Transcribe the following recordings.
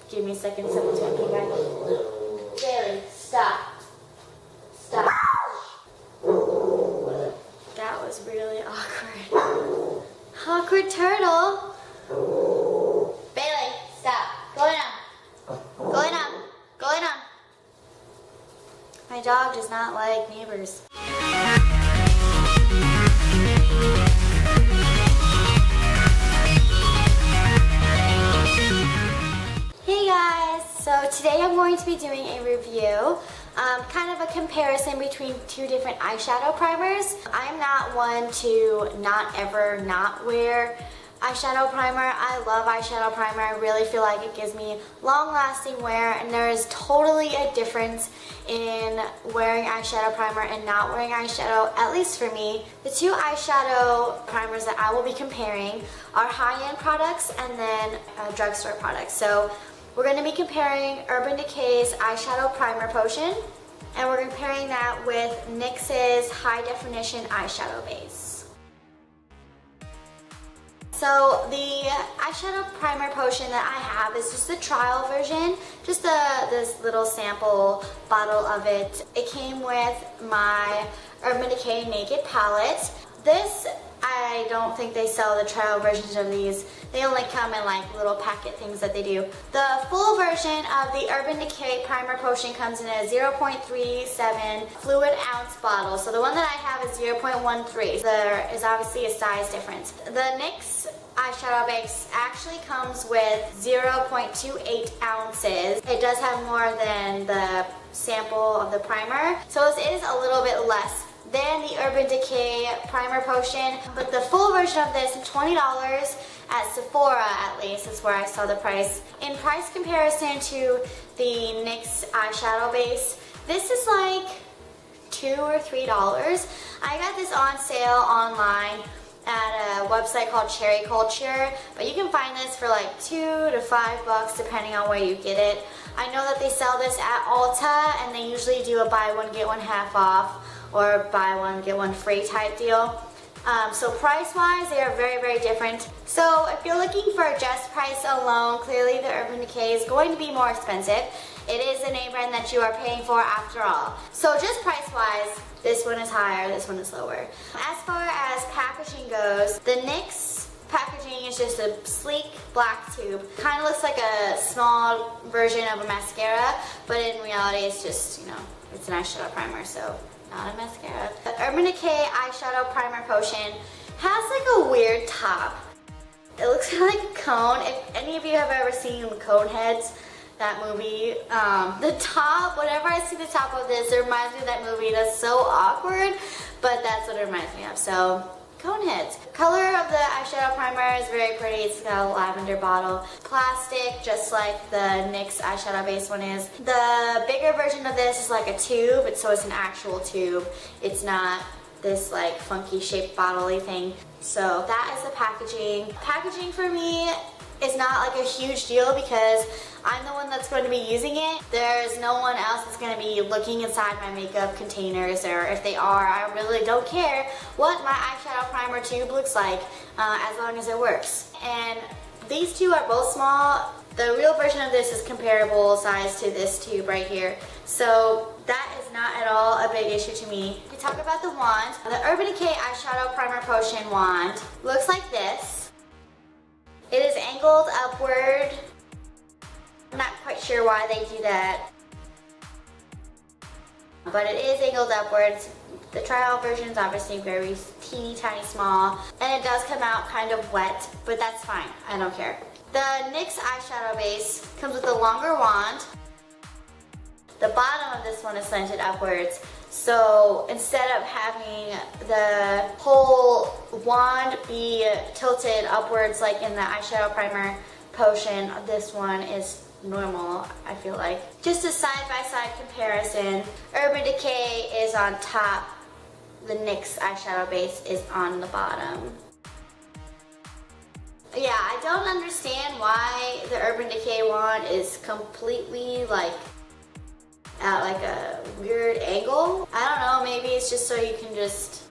Give me a second, someone's gonna come back. Bailey, stop. Stop. That was really awkward. Awkward turtle. Bailey, stop. Going on. Going on. Going on. My dog does not like neighbors. Hey guys, so today I'm going to be doing a review, kind of a comparison between two different eyeshadow primers. I'm not one to not wear eyeshadow primer. I love eyeshadow primer. I really feel like it gives me long-lasting wear, and there is totally a difference in wearing eyeshadow primer and not wearing eyeshadow, at least for me. The two eyeshadow primers that I will be comparing are high-end products and then drugstore products. So we're going to be comparing Urban Decay's eyeshadow primer potion, and we're comparing that with NYX's high definition eyeshadow base. So the eyeshadow primer potion that I have is just the trial version, just this little sample bottle of it. It came with my Urban Decay Naked palette. This, I don't think they sell the trial versions of these. They only come in like little packet things that they do. The full version of the Urban Decay Primer Potion comes in a 0.37 fluid ounce bottle. So the one that I have is 0.13. There is obviously a size difference. The NYX eyeshadow base actually comes with 0.28 ounces. It does have more than the sample of the primer, so it is a little bit less than the Urban Decay Primer Potion, but the full version of this is $20 at Sephora, at least. That's where I saw the price. In price comparison to the NYX eyeshadow base, this is like $2 or $3. I got this on sale online at a website called Cherry Culture, but you can find this for like $2 to $5 depending on where you get it. I know that they sell this at Ulta, and they usually do a buy one get one half off or buy one get one free type deal. So price wise, they are very, very different. So if you're looking for just price alone, clearly the Urban Decay is going to be more expensive. It is a name brand that you are paying for after all. So just price wise, this one is higher, this one is lower. As far as packaging goes, the NYX packaging is just a sleek black tube. Kind of looks like a small version of a mascara, but in reality it's just, you know, it's an eyeshadow primer, so not a mascara. The Urban Decay eyeshadow primer potion has like a weird top. It looks like a cone. If any of you have ever seen Coneheads, that movie, the top, whenever I see the top of this, it reminds me of that movie. That's so awkward, but that's what it reminds me of. So, Coneheads. Color of the eyeshadow primer is very pretty. It's got a lavender bottle. Plastic, just like the NYX eyeshadow base one is. The bigger version of this is like a tube, so it's an actual tube. It's not this like funky shaped bottle-y thing. So that is the packaging. Packaging for me is not like a huge deal because I'm the one that's going to be using it. There's no one else that's going to be looking inside my makeup containers, or if they are, I really don't care what my eyeshadow primer tube looks like, as long as it works. And these two are both small. The real version of this is comparable size to this tube right here. So that is not at all a big issue to me. To talk about the wand, the Urban Decay eyeshadow primer potion wand looks like this. It is angled upward. I'm not quite sure why they do that, but it is angled upwards. The trial version is obviously very teeny tiny small, and it does come out kind of wet, but that's fine. I don't care. The NYX eyeshadow base comes with a longer wand. The bottom of this one is slanted upwards, so instead of having the whole wand be tilted upwards like in the eyeshadow primer potion, this one is normal, I feel like. Just a side-by-side comparison, Urban Decay is on top, the NYX eyeshadow base is on the bottom. Yeah, I don't understand why the Urban Decay wand is completely like at like a weird angle. I don't know, maybe it's just so you can just,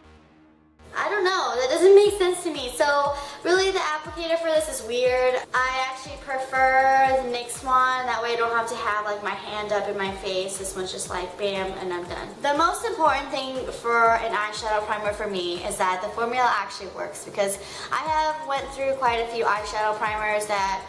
I don't know, that doesn't make sense to me. So really the applicator for this is weird. I actually prefer the NYX one. That way I don't have to have like my hand up in my face. This one's just like bam and I'm done. The most important thing for an eyeshadow primer for me is that the formula actually works, because I have went through quite a few eyeshadow primers that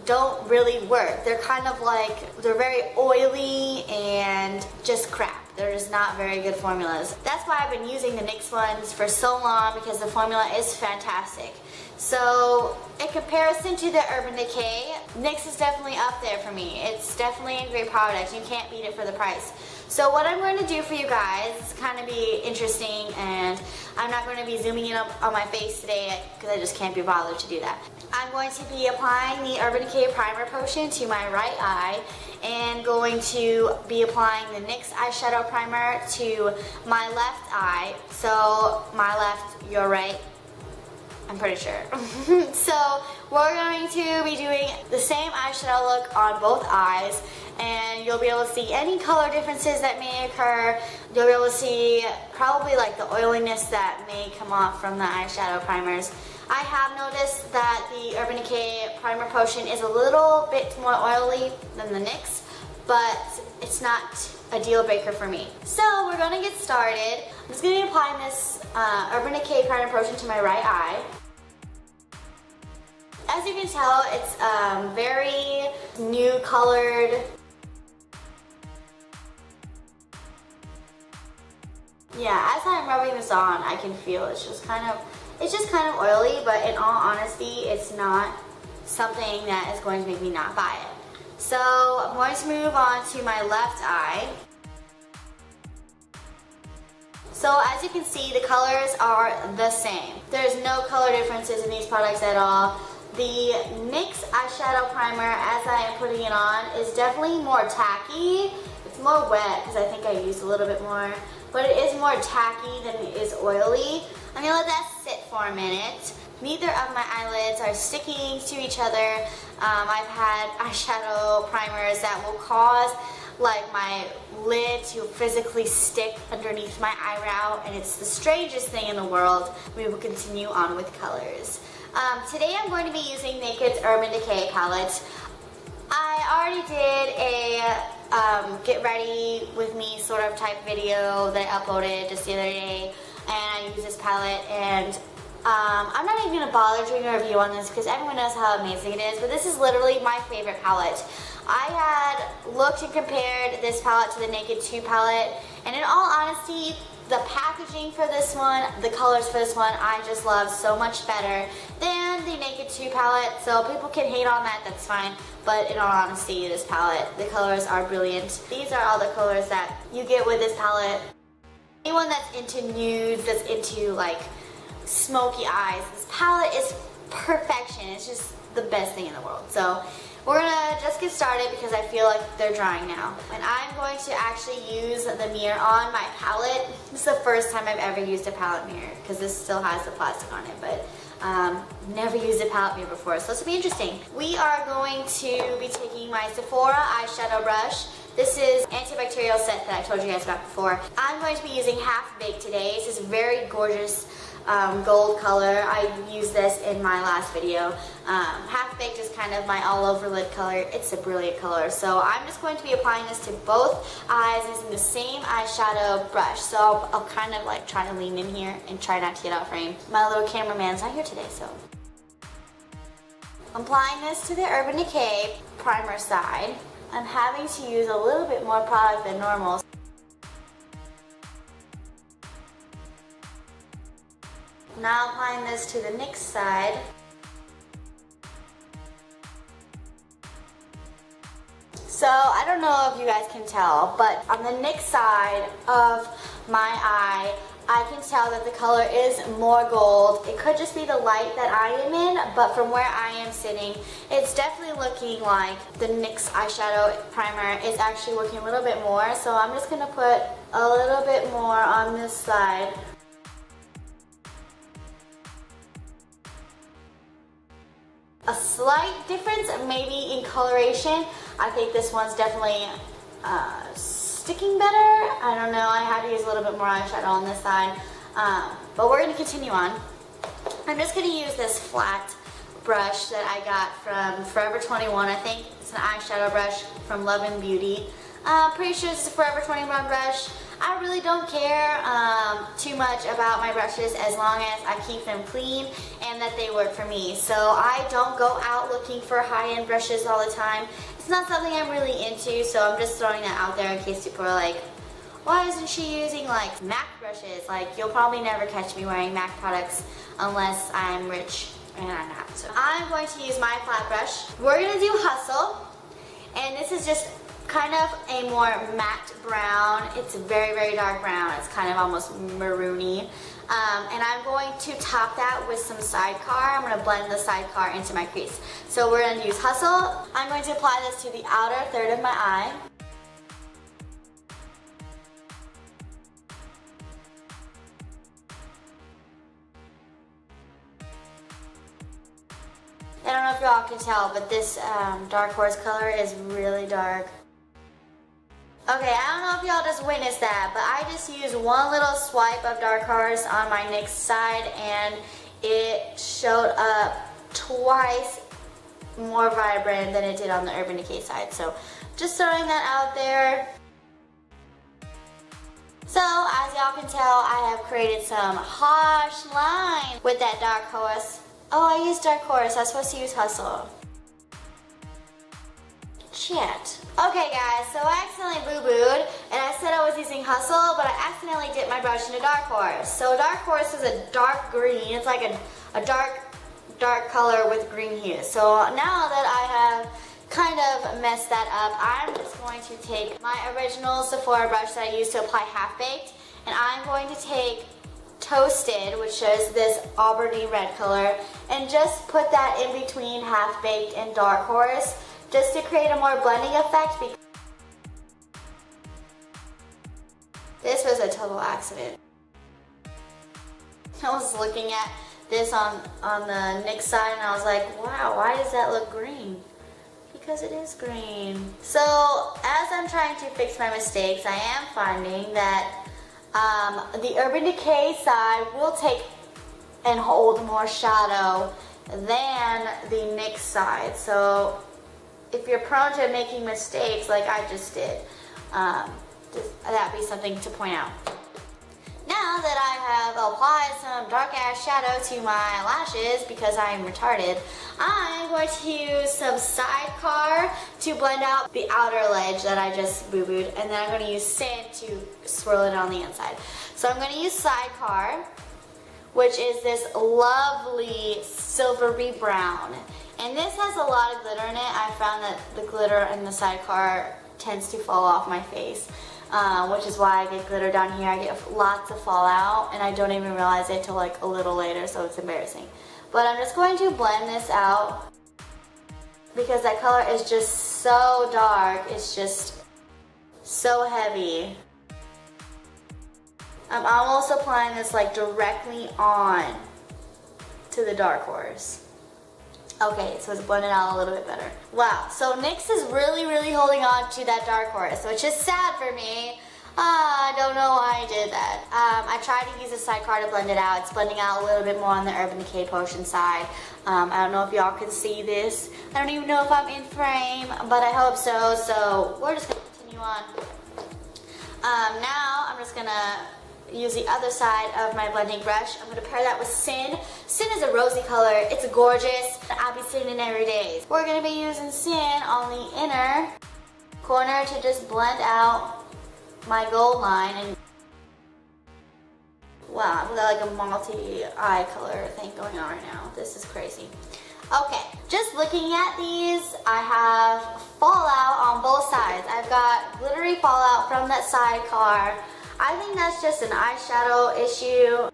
don't really work. They're kind of like, they're very oily and just crap. They're just not very good formulas. That's why I've been using the NYX ones for so long, because the formula is fantastic. So in comparison to the Urban Decay, NYX is definitely up there for me. It's definitely a great product. You can't beat it for the price. So what I'm going to do for you guys is kind of be interesting, and I'm not going to be zooming in up on my face today because I just can't be bothered to do that. I'm going to be applying the Urban Decay Primer Potion to my right eye, and going to be applying the NYX eyeshadow primer to my left eye. So my left, your right, I'm pretty sure. So we're going to be doing the same eyeshadow look on both eyes, and you'll be able to see any color differences that may occur. You'll be able to see probably like the oiliness that may come off from the eyeshadow primers. I have noticed that the Urban Decay Primer Potion is a little bit more oily than the NYX, but it's not a deal breaker for me. So we're gonna get started. I'm just gonna be applying this Urban Decay Primer Potion to my right eye. As you can tell, it's very nude colored. Yeah, as I'm rubbing this on, I can feel it's just kind of oily, but in all honesty, it's not something that is going to make me not buy it. So I'm going to move on to my left eye. So as you can see, the colors are the same. There's no color differences in these products at all. The NYX eyeshadow primer, as I am putting it on, is definitely more tacky. It's more wet because I think I used a little bit more, but it is more tacky than it is oily. I'm gonna let that sit for a minute. Neither of my eyelids are sticking to each other. I've had eyeshadow primers that will cause like my lid to physically stick underneath my eyebrow, and it's the strangest thing in the world. We will continue on with colors. Today I'm going to be using Naked's Urban Decay palette. I already did a get ready with me sort of type video that I uploaded just the other day, and I use this palette, and I'm not even going to bother doing a review on this because everyone knows how amazing it is, but this is literally my favorite palette. I had looked and compared this palette to the Naked 2 palette, and in all honesty, the packaging for this one, the colors for this one, I just love so much better than the Naked 2 palette. So people can hate on that, that's fine. But in all honesty, this palette, the colors are brilliant. These are all the colors that you get with this palette. Anyone that's into nudes, that's into like smoky eyes, this palette is perfection. It's just the best thing in the world. So we're gonna just get started because I feel like they're drying now. And I'm going to actually use the mirror on my palette. This is the first time I've ever used a palette mirror because this still has the plastic on it, but never used a palette mirror before, so this will be interesting. We are going to be taking my Sephora eyeshadow brush. This is antibacterial set that I told you guys about before. I'm going to be using Half Baked today. This is very gorgeous gold color. I used this in my last video. Half Baked is kind of my all over lid color. It's a brilliant color. So I'm just going to be applying this to both eyes using the same eyeshadow brush. So I'll kind of like try to lean in here and try not to get out of frame. My little cameraman's not here today, so. I'm applying this to the Urban Decay primer side. I'm having to use a little bit more product than normal. Now applying this to the NYX side. So I don't know if you guys can tell, but on the NYX side of my eye, I can tell that the color is more gold. It could just be the light that I am in, but from where I am sitting, it's definitely looking like the NYX eyeshadow primer is actually working a little bit more. So I'm just gonna put a little bit more on this side. A slight difference maybe in coloration. I think this one's definitely sticking better. I don't know, I had to use a little bit more eyeshadow on this side. But we're going to continue on. I'm just going to use this flat brush that I got from Forever 21. I think it's an eyeshadow brush from Love and Beauty. Pretty sure it's a Forever 21 brush. I really don't care too much about my brushes as long as I keep them clean and that they work for me. So I don't go out looking for high-end brushes all the time. It's not something I'm really into, so I'm just throwing that out there in case people are like, why isn't she using like MAC brushes? Like, you'll probably never catch me wearing MAC products unless I'm rich, and I'm not. So I'm going to use my flat brush. We're gonna do Hustle, and this is just kind of a more matte brown. It's a very, very dark brown. It's kind of almost maroony. And I'm going to top that with some sidecar. I'm going to blend the sidecar into my crease. So we're going to use Hustle. I'm going to apply this to the outer third of my eye. I don't know if y'all can tell, but this Dark Horse color is really dark. Okay, I don't know if y'all just witnessed that, but I just used one little swipe of Dark Horse on my NYX side and it showed up twice more vibrant than it did on the Urban Decay side. So just throwing that out there. So as y'all can tell, I have created some harsh lines with that Dark Horse. Oh, I used Dark Horse. I was supposed to use Hustle. Shit. Okay guys, so I accidentally boo-booed and I said I was using Hustle, but I accidentally dipped my brush into Dark Horse. So Dark Horse is a dark green. It's like a dark color with green hue. So now that I have kind of messed that up, I'm just going to take my original Sephora brush that I used to apply Half Baked, and I'm going to take Toasted, which is this auburny red color, and just put that in between Half Baked and Dark Horse, just to create a more blending effect. This was a total accident. I was looking at this on the NYX side and I was like, wow, why does that look green? Because it is green. So as I'm trying to fix my mistakes, I am finding that the Urban Decay side will take and hold more shadow than the NYX side. So if you're prone to making mistakes like I just did, that'd be something to point out. Now that I have applied some dark ass shadow to my lashes because I am retarded, I'm going to use some sidecar to blend out the outer ledge that I just boo-booed, and then I'm going to use sand to swirl it on the inside. So I'm going to use sidecar, which is this lovely silvery brown. And this has a lot of glitter in it. I found that the glitter in the sidecar tends to fall off my face, which is why I get glitter down here. I get lots of fallout and I don't even realize it till like a little later, so it's embarrassing. But I'm just going to blend this out because that color is just so dark. It's just so heavy. I'm almost applying this like directly on to the Dark Horse. Okay, so it's blended out a little bit better. Wow, so NYX is really holding on to that Dark Horse, which is sad for me. I don't know why I did that. I tried to use a sidecar to blend it out. It's blending out a little bit more on the Urban Decay Potion side. I don't know if y'all can see this. I don't even know if I'm in frame, but I hope so. So we're just gonna continue on. Now I'm just gonna use the other side of my blending brush. I'm going to pair that with Sin. Sin is a rosy color. It's gorgeous. I'll be sinning every day. We're going to be using Sin on the inner corner to just blend out my gold line. And wow, I've got like a multi-eye color thing going on right now. This is crazy. Okay, just looking at these, I have fallout on both sides. I've got glittery fallout from that sidecar. I think that's just an eyeshadow issue.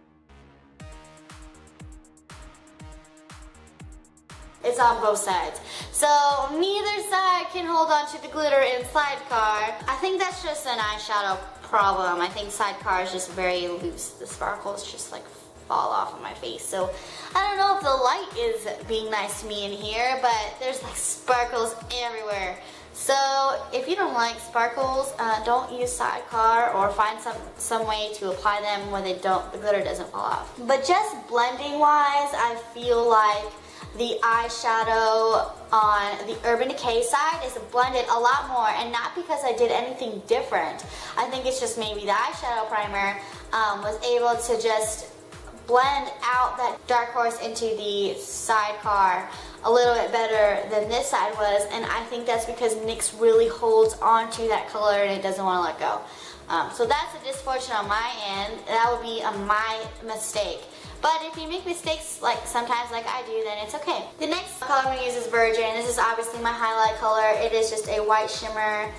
It's on both sides. So neither side can hold on to the glitter in sidecar. I think that's just an eyeshadow problem. I think sidecar is just very loose. The sparkles just like fall off of my face. So I don't know if the light is being nice to me in here, but there's like sparkles everywhere. So if you don't like sparkles, don't use sidecar, or find some way to apply them where the glitter doesn't fall off. But just blending wise, I feel like the eyeshadow on the Urban Decay side is blended a lot more, and not because I did anything different. I think it's just maybe the eyeshadow primer was able to just blend out that dark horse into the sidecar a little bit better than this side was, and I think that's because NYX really holds on to that color and it doesn't want to let go. So that's a misfortune on my end. That would be my mistake. But if you make mistakes sometimes like I do, then it's okay. The next color I'm going to use is Virgin. This is obviously my highlight color. It is just a white shimmer.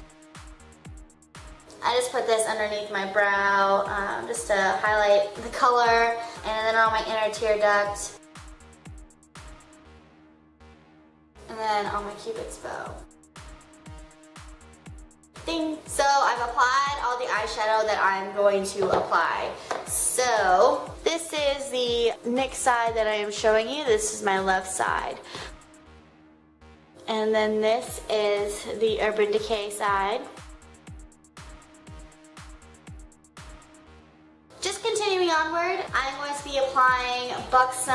I just put this underneath my brow just to highlight the color, and then on my inner tear duct, and then on my cupid's bow. Ding! So I've applied all the eyeshadow that I'm going to apply. So this is the NYX side that I am showing you. This is my left side. And then this is the Urban Decay side. Just continuing onward, I'm going to be applying Buxom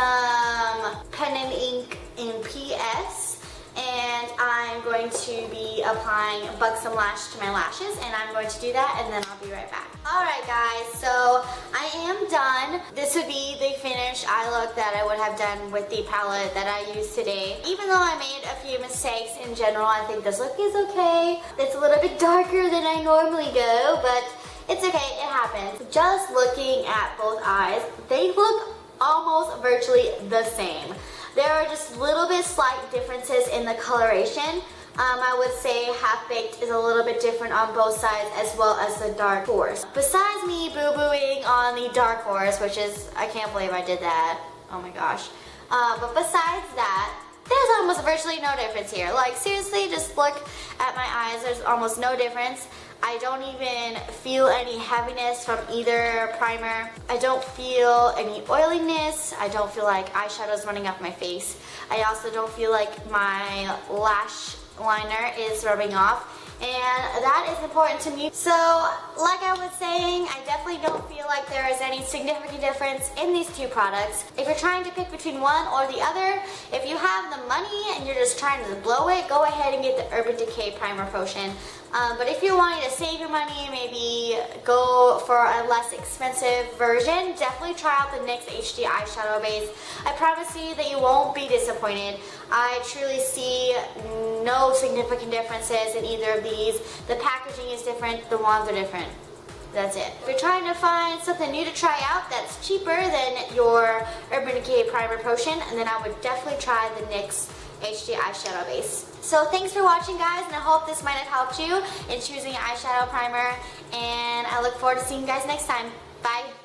Pen and Ink in PS, and I'm going to be applying Buxom Lash to my lashes, and I'm going to do that, and then I'll be right back. Alright guys, so I am done. This would be the finished eye look that I would have done with the palette that I used today. Even though I made a few mistakes in general, I think this look is okay. It's a little bit darker than I normally go, but it's okay, it happens. Just looking at both eyes, they look almost virtually the same. There are just little bit slight differences in the coloration. I would say Half Baked is a little bit different on both sides, as well as the Dark Horse. Besides me boo-booing on the Dark Horse, which is, I can't believe I did that. Oh my gosh. But besides that, there's almost virtually no difference here. Like seriously, just look at my eyes, there's almost no difference. I don't even feel any heaviness from either primer. I don't feel any oiliness. I don't feel like eyeshadow is running off my face. I also don't feel like my lash liner is rubbing off, and that is important to me. So like I was saying, I definitely don't feel like there is any significant difference in these two products. If you're trying to pick between one or the other, if you have the money and you're just trying to blow it, go ahead and get the Urban Decay Primer Potion. But if you're wanting to save your money, maybe go for a less expensive version, definitely try out the NYX HD Eyeshadow Base. I promise you that you won't be disappointed. I truly see no significant differences in either of these. The packaging is different, the wands are different. That's it. If you're trying to find something new to try out that's cheaper than your Urban Decay Primer Potion, then I would definitely try the NYX HD Eyeshadow Base. So thanks for watching guys, and I hope this might have helped you in choosing an eyeshadow primer, and I look forward to seeing you guys next time. Bye!